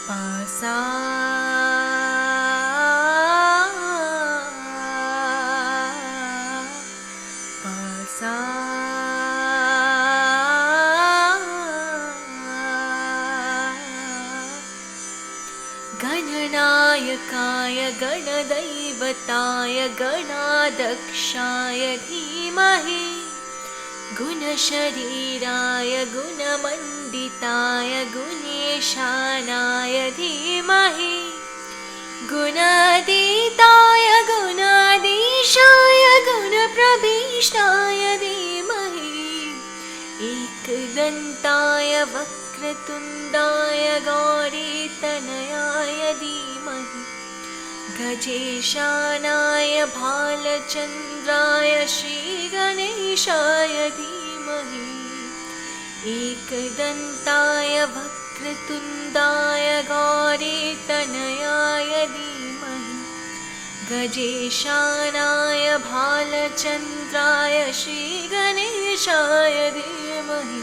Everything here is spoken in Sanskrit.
पासा पासा गणनायकाय गणदैवताय गणाध्यक्षाय धीमहि गुणशरीराय गुणमण्डिताय गुणेशानाय धीमहि गुणातीताय गुणाधीशाय गुणप्रविष्टाय धीमहि एकदन्ताय वक्रतुण्डाय गौरीतनयाय धीमहि गजेशानाय भालचन्द्राय श्रीगणेशाय धीमहि एकदन्ताय वक्रतुण्डाय गौरीतनयाय धीमहि गजेशानाय भालचन्द्राय श्रीगणेशाय धीमहि।